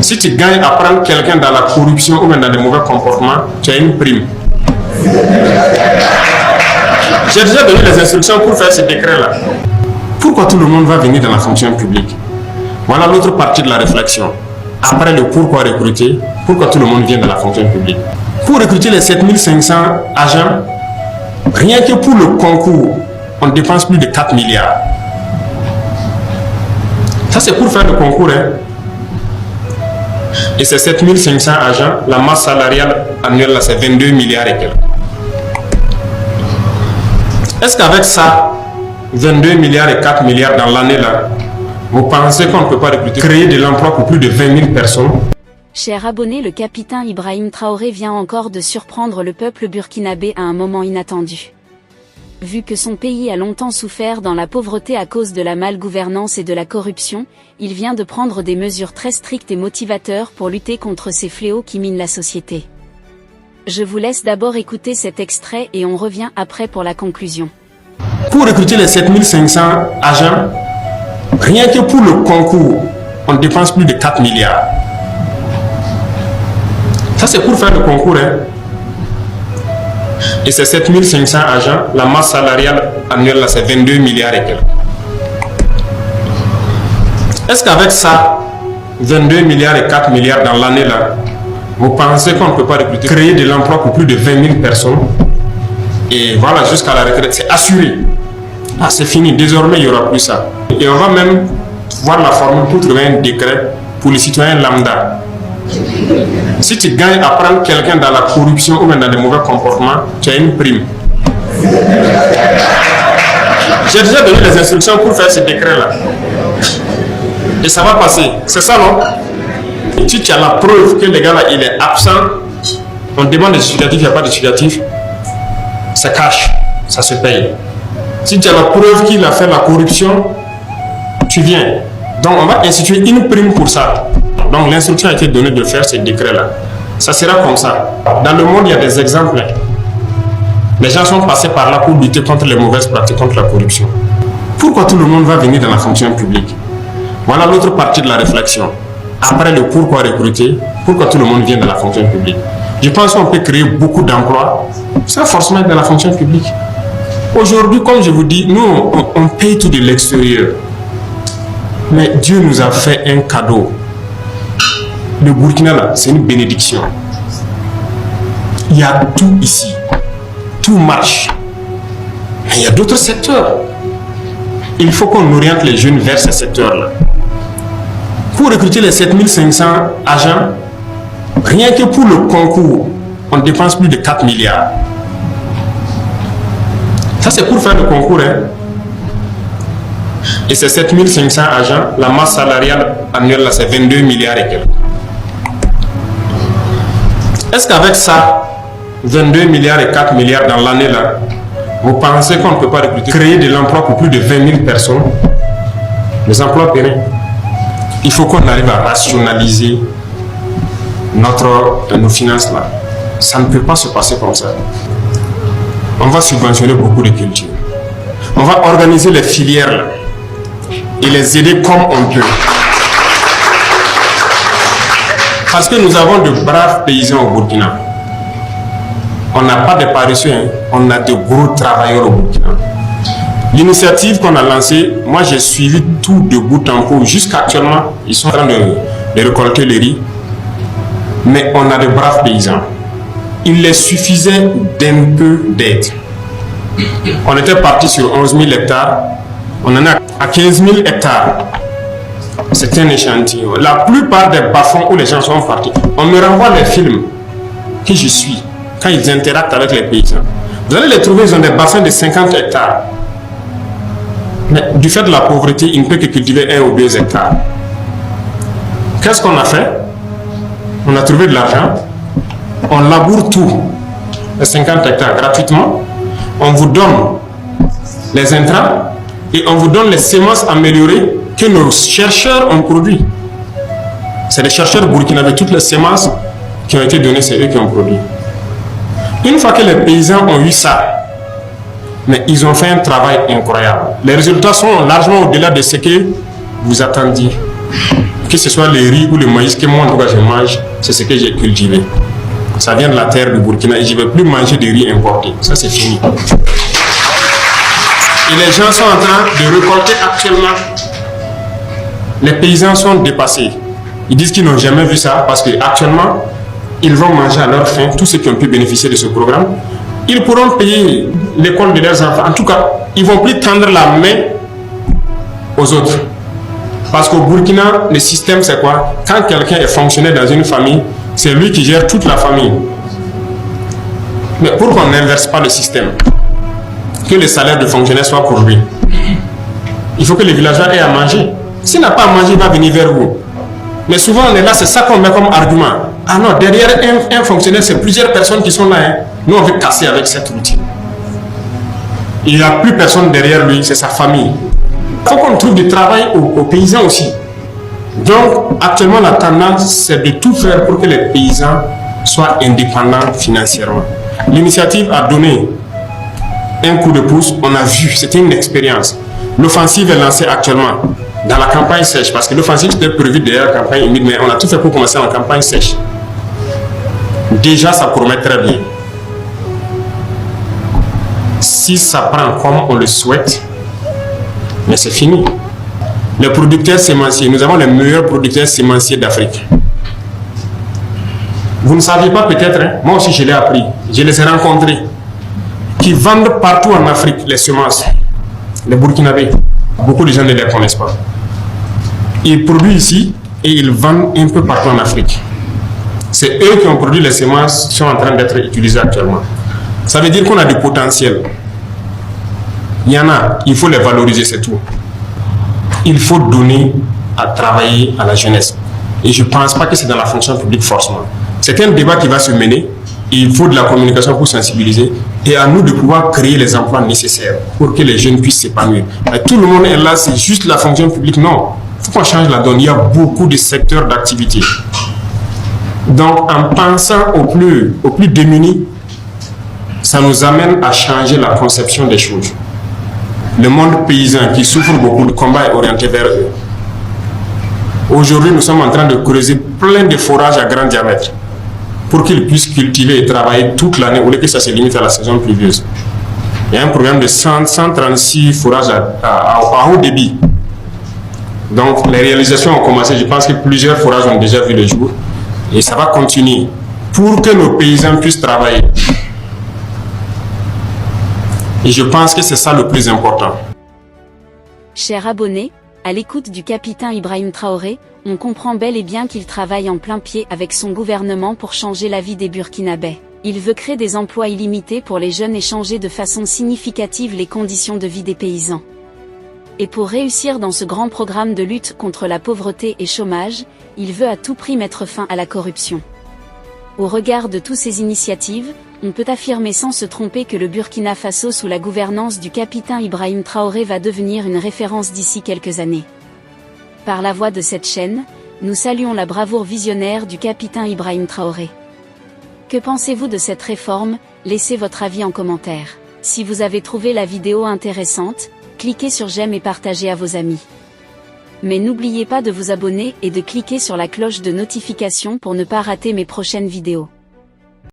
Si tu gagnes à prendre quelqu'un dans la corruption ou même dans des mauvais comportements, tu as une prime. J'ai déjà donné les instructions pour faire ce décret-là. Pourquoi tout le monde va venir dans la fonction publique? Voilà l'autre partie de la réflexion. Après le pourquoi recruter, pourquoi tout le monde vient dans la fonction publique? Pour recruter les 7500 agents, rien que pour le concours, on dépense plus de 4 milliards. Ça, c'est pour faire le concours. Et ces 7500 agents, la masse salariale annuelle, c'est 22 milliards et quelques. Est-ce qu'avec ça, 22 milliards et 4 milliards dans l'année là, vous pensez qu'on ne peut pas recruter, créer de l'emploi pour plus de 20 000 personnes? Cher abonné, le capitaine Ibrahim Traoré vient encore de surprendre le peuple burkinabé à un moment inattendu. Vu que son pays a longtemps souffert dans la pauvreté à cause de la malgouvernance et de la corruption, il vient de prendre des mesures très strictes et motivateurs pour lutter contre ces fléaux qui minent la société. Je vous laisse d'abord écouter cet extrait et on revient après pour la conclusion. Pour recruter les 7500 agents, rien que pour le concours, on dépense plus de 4 milliards. Ça, c'est pour faire le concours. Et ces 7500 agents, la masse salariale annuelle, c'est 22 milliards et quelques. Est-ce qu'avec ça, 22 milliards et 4 milliards dans l'année là, vous pensez qu'on ne peut pas recruter, créer de l'emploi pour plus de 20 000 personnes? Et voilà, jusqu'à la retraite, c'est assuré. Ah, c'est fini, désormais il n'y aura plus ça. Et on va même voir la formule pour trouver un décret pour les citoyens lambda. Si tu gagnes à prendre quelqu'un dans la corruption ou même dans des mauvais comportements, tu as une prime. J'ai déjà donné les instructions pour faire ce décret-là. Et ça va passer. C'est ça, non? Et si tu as la preuve que le gars-là, il est absent, on demande des justificatifs, il n'y a pas de justificatif, ça cache, ça se paye. Si tu as la preuve qu'il a fait la corruption, tu viens. Donc on va instituer une prime pour ça. Donc l'instruction a été donnée de faire ce décret-là. Ça sera comme ça. Dans le monde, il y a des exemples. Les gens sont passés par là pour lutter contre les mauvaises pratiques, contre la corruption. Pourquoi tout le monde va venir dans la fonction publique? Voilà l'autre partie de la réflexion. Après le pourquoi recruter, pourquoi tout le monde vient dans la fonction publique? Je pense qu'on peut créer beaucoup d'emplois sans forcément être dans la fonction publique. Aujourd'hui, comme je vous dis, nous, on paye tout de l'extérieur. Mais Dieu nous a fait un cadeau. Le Burkina, là, c'est une bénédiction. Il y a tout ici. Tout marche. Mais il y a d'autres secteurs. Il faut qu'on oriente les jeunes vers ces secteurs-là. Pour recruter les 7500 agents, rien que pour le concours, on dépense plus de 4 milliards. Ça, c'est pour faire le concours. Et ces 7500 agents, la masse salariale annuelle, c'est 22 milliards et quelques. Est-ce qu'avec ça, 22 milliards et 4 milliards dans l'année là, vous pensez qu'on ne peut pas recruter, créer de l'emploi pour plus de 20 000 personnes? Les emplois pérennes. Il faut qu'on arrive à rationaliser nos finances là. Ça ne peut pas se passer comme ça. On va subventionner beaucoup de cultures. On va organiser les filières là, et les aider comme on peut. Parce que nous avons de braves paysans au Burkina. On n'a pas de paresseux, on a de gros travailleurs au Burkina. L'initiative qu'on a lancée, moi j'ai suivi tout de bout en bout. Jusqu'actuellement, ils sont en train de récolter le riz. Mais on a de braves paysans. Il les suffisait d'un peu d'aide. On était parti sur 11 000 hectares. On en est à 15 000 hectares. C'est un échantillon. La plupart des bas-fonds où les gens sont partis, on me renvoie les films que je suis quand ils interactent avec les paysans. Vous allez les trouver, ils ont des bassins de 50 hectares. Mais du fait de la pauvreté, ils ne peuvent que cultiver 1 ou 2 hectares. Qu'est-ce qu'on a fait? On a trouvé de l'argent. On laboure tout, les 50 hectares gratuitement. On vous donne les intrants et on vous donne les semences améliorées que nos chercheurs ont produit. C'est les chercheurs burkinabés, toutes les semences qui ont été données, c'est eux qui ont produit. Une fois que les paysans ont eu ça, mais ils ont fait un travail incroyable. Les résultats sont largement au-delà de ce que vous attendiez. Que ce soit le riz ou le maïs que moi en tout cas je mange, c'est ce que j'ai cultivé. Ça vient de la terre du Burkina et je ne veux plus manger de riz importé. Ça c'est fini. Et les gens sont en train de récolter actuellement. Les paysans sont dépassés. Ils disent qu'ils n'ont jamais vu ça parce qu'actuellement, ils vont manger à leur faim, tous ceux qui ont pu bénéficier de ce programme. Ils pourront payer l'école de leurs enfants. En tout cas, ils ne vont plus tendre la main aux autres. Parce qu'au Burkina, le système c'est quoi? Quand quelqu'un est fonctionnaire dans une famille, c'est lui qui gère toute la famille. Mais pour qu'on n'inverse pas le système, que le salaire de fonctionnaire soit pour lui, il faut que les villageois aient à manger. S'il n'a pas à manger, il va venir vers vous. Mais souvent on est là, c'est ça qu'on met comme argument. Ah non, derrière un fonctionnaire, c'est plusieurs personnes qui sont là. Hein. Nous, on veut casser avec cette routine. Il n'y a plus personne derrière lui, c'est sa famille. Il faut qu'on trouve du travail aux paysans aussi. Donc, actuellement, la tendance, c'est de tout faire pour que les paysans soient indépendants financièrement. L'initiative a donné un coup de pouce, on a vu, c'était une expérience. L'offensive est lancée actuellement dans la campagne sèche, parce que l'offensive était prévue derrière la campagne humide, mais on a tout fait pour commencer en campagne sèche. Déjà, ça promet très bien. Si ça prend comme on le souhaite, mais c'est fini. Les producteurs sémenciers, nous avons les meilleurs producteurs sémenciers d'Afrique. Vous ne saviez pas peut-être, hein? Moi aussi je l'ai appris, je les ai rencontrés, qui vendent partout en Afrique les semences, les Burkinabés. Beaucoup de gens ne les connaissent pas. Ils produisent ici et ils vendent un peu partout en Afrique. C'est eux qui ont produit les semences qui sont en train d'être utilisées actuellement. Ça veut dire qu'on a du potentiel. Il y en a, il faut les valoriser, c'est tout. Il faut donner à travailler à la jeunesse. Et je ne pense pas que c'est dans la fonction publique forcément. C'est un débat qui va se mener. Il faut de la communication pour sensibiliser et à nous de pouvoir créer les emplois nécessaires pour que les jeunes puissent s'épanouir. Tout le monde est là, c'est juste la fonction publique. Non, il faut qu'on change la donne. Il y a beaucoup de secteurs d'activité. Donc, en pensant aux plus démunis, ça nous amène à changer la conception des choses. Le monde paysan qui souffre beaucoup, de combat est orienté vers eux. Aujourd'hui, nous sommes en train de creuser plein de forages à grand diamètre pour qu'ils puissent cultiver et travailler toute l'année, au lieu que ça se limite à la saison pluvieuse. Il y a un programme de 136 forages à haut débit. Donc, les réalisations ont commencé. Je pense que plusieurs forages ont déjà vu le jour. Et ça va continuer pour que nos paysans puissent travailler. Et je pense que c'est ça le plus important. Chers abonnés, à l'écoute du capitaine Ibrahim Traoré, on comprend bel et bien qu'il travaille en plein pied avec son gouvernement pour changer la vie des Burkinabés. Il veut créer des emplois illimités pour les jeunes et changer de façon significative les conditions de vie des paysans. Et pour réussir dans ce grand programme de lutte contre la pauvreté et chômage, il veut à tout prix mettre fin à la corruption. Au regard de toutes ces initiatives, on peut affirmer sans se tromper que le Burkina Faso sous la gouvernance du capitaine Ibrahim Traoré va devenir une référence d'ici quelques années. Par la voix de cette chaîne, nous saluons la bravoure visionnaire du capitaine Ibrahim Traoré. Que pensez-vous de cette réforme? Laissez votre avis en commentaire. Si vous avez trouvé la vidéo intéressante, cliquez sur j'aime et partagez à vos amis. Mais n'oubliez pas de vous abonner et de cliquer sur la cloche de notification pour ne pas rater mes prochaines vidéos.